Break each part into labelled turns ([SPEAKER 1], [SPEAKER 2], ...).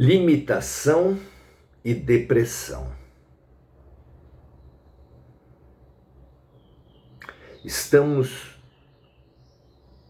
[SPEAKER 1] Limitação e depressão. Estamos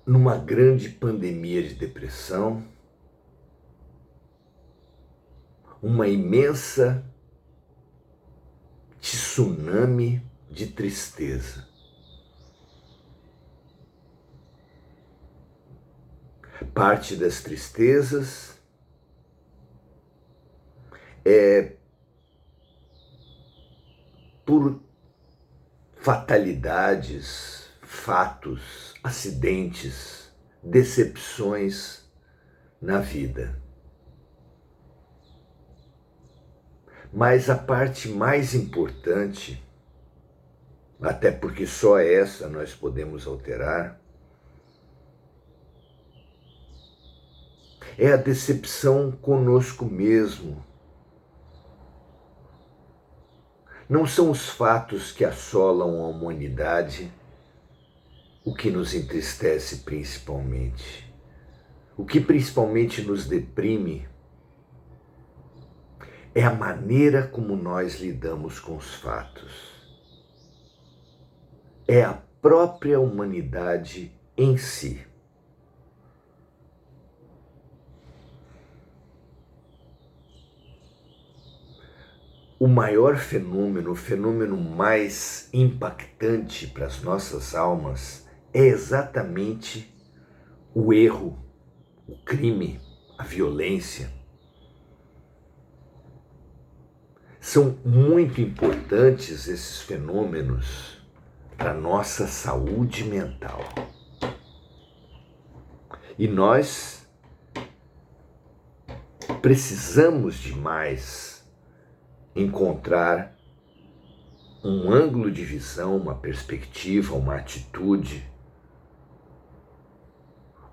[SPEAKER 1] numa grande pandemia de depressão, uma imensa tsunami de tristeza. Parte das tristezas é por fatalidades, fatos, acidentes, decepções na vida. Mas a parte mais importante, até porque só essa nós podemos alterar, é a decepção conosco mesmo. Não são os fatos que assolam a humanidade o que nos entristece principalmente. O que principalmente nos deprime é a maneira como nós lidamos com os fatos. É a própria humanidade em si. O maior fenômeno, o fenômeno mais impactante para as nossas almas é exatamente o erro, o crime, a violência. São muito importantes esses fenômenos para a nossa saúde mental. E nós precisamos demais encontrar um ângulo de visão, uma perspectiva, uma atitude,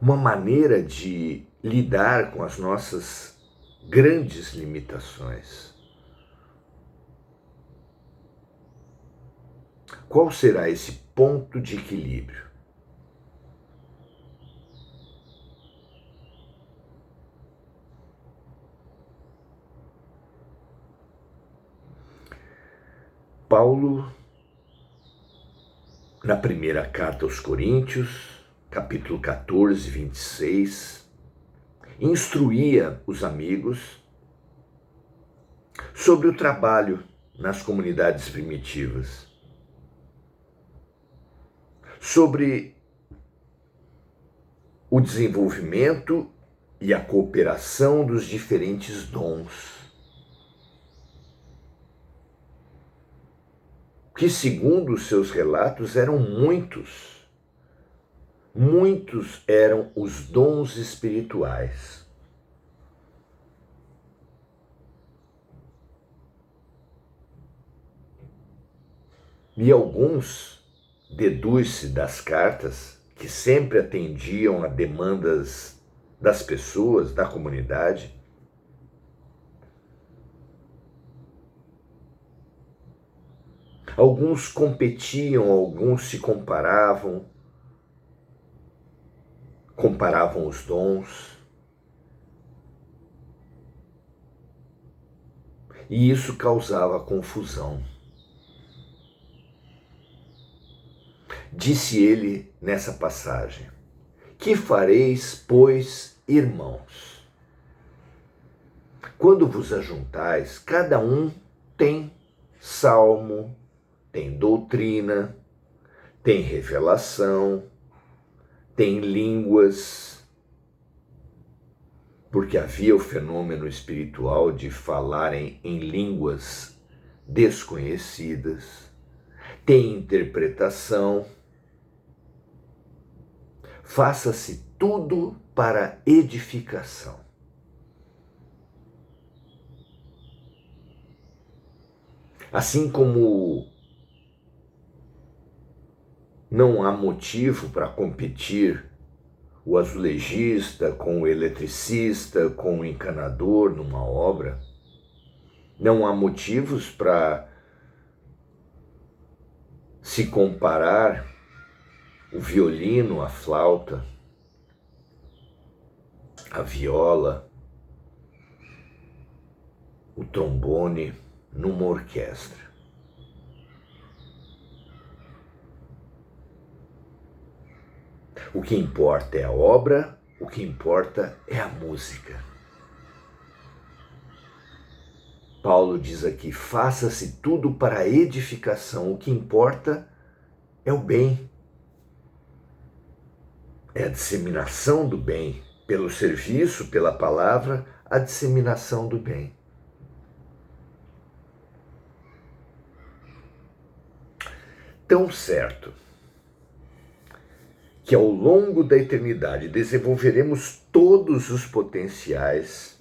[SPEAKER 1] uma maneira de lidar com as nossas grandes limitações. Qual será esse ponto de equilíbrio? Paulo, na primeira carta aos Coríntios, capítulo 14, 26, instruía os amigos sobre o trabalho nas comunidades primitivas, sobre o desenvolvimento e a cooperação dos diferentes dons, que, segundo os seus relatos, eram muitos. Muitos eram os dons espirituais. E alguns, deduz-se das cartas, que sempre atendiam a demandas das pessoas, da comunidade, alguns competiam, alguns se comparavam os dons. E isso causava confusão. Disse ele nessa passagem: que fareis, pois, irmãos? Quando vos ajuntais, cada um tem salmo, tem doutrina, tem revelação, tem línguas, porque havia o fenômeno espiritual de falarem em línguas desconhecidas, tem interpretação. Faça-se tudo para edificação. Assim como não há motivo para competir o azulejista com o eletricista, com o encanador numa obra, não há motivos para se comparar o violino, a flauta, a viola, o trombone numa orquestra. O que importa é a obra, o que importa é a música. Paulo diz aqui: faça-se tudo para a edificação, o que importa é o bem. É a disseminação do bem, pelo serviço, pela palavra, a disseminação do bem. Tão certo que ao longo da eternidade desenvolveremos todos os potenciais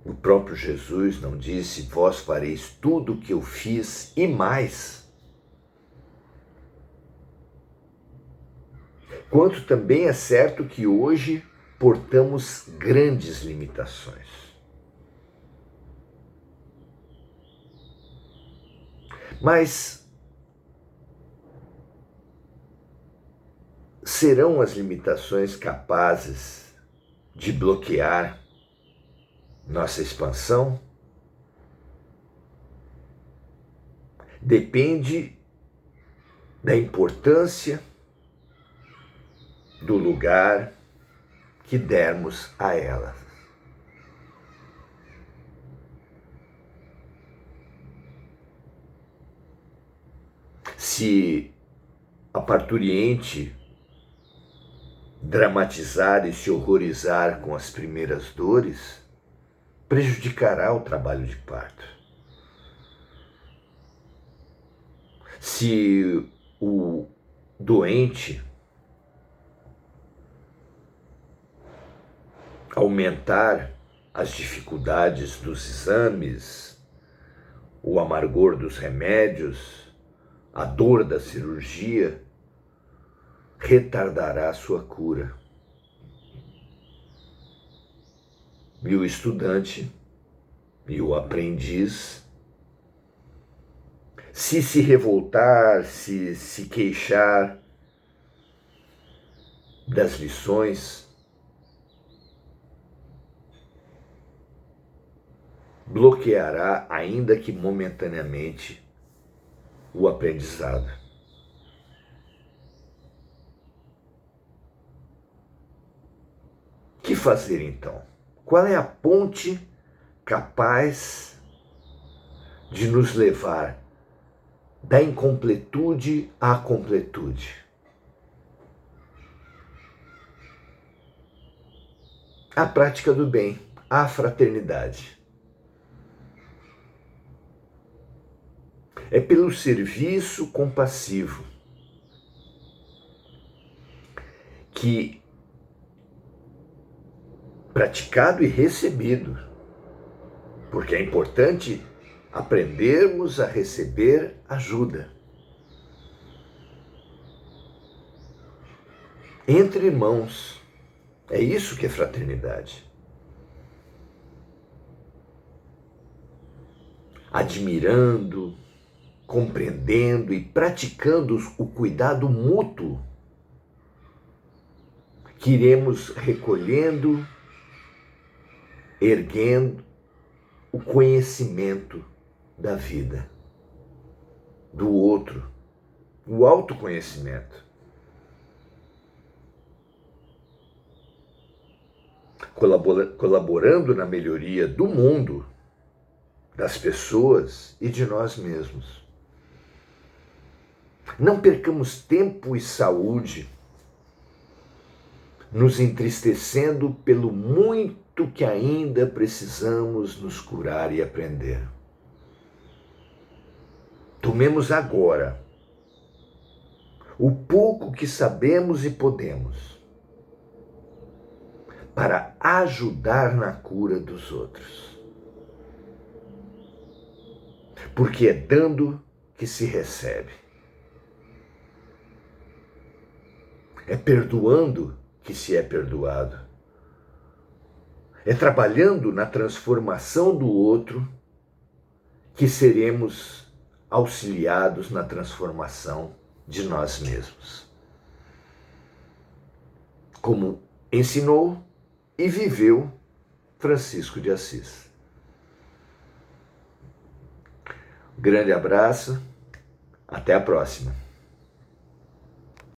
[SPEAKER 1] o próprio Jesus não disse: vós fareis tudo o que eu fiz e mais. Quanto também é certo que hoje portamos grandes limitações. Mas serão as limitações capazes de bloquear nossa expansão? Depende da importância do lugar que dermos a elas. Se a parturiente dramatizar e se horrorizar com as primeiras dores, prejudicará o trabalho de parto. Se o doente aumentar as dificuldades dos exames, o amargor dos remédios, a dor da cirurgia, retardará a sua cura. E o estudante e o aprendiz, se revoltar, se queixar das lições, bloqueará, ainda que momentaneamente, o aprendizado. O que fazer então? Qual é a ponte capaz de nos levar da incompletude à completude? A prática do bem, a fraternidade. É pelo serviço compassivo que, praticado e recebido, porque é importante aprendermos a receber ajuda. Entre irmãos, é isso que é fraternidade. Admirando, compreendendo e praticando o cuidado mútuo, que iremos recolhendo, erguendo o conhecimento da vida, do outro, o autoconhecimento. Colaborando na melhoria do mundo, das pessoas e de nós mesmos. Não percamos tempo e saúde nos entristecendo pelo muito que ainda precisamos nos curar e aprender. Tomemos agora o pouco que sabemos e podemos para ajudar na cura dos outros. Porque é dando que se recebe. É perdoando que se é perdoado. É trabalhando na transformação do outro que seremos auxiliados na transformação de nós mesmos. Como ensinou e viveu Francisco de Assis. Grande abraço, até a próxima.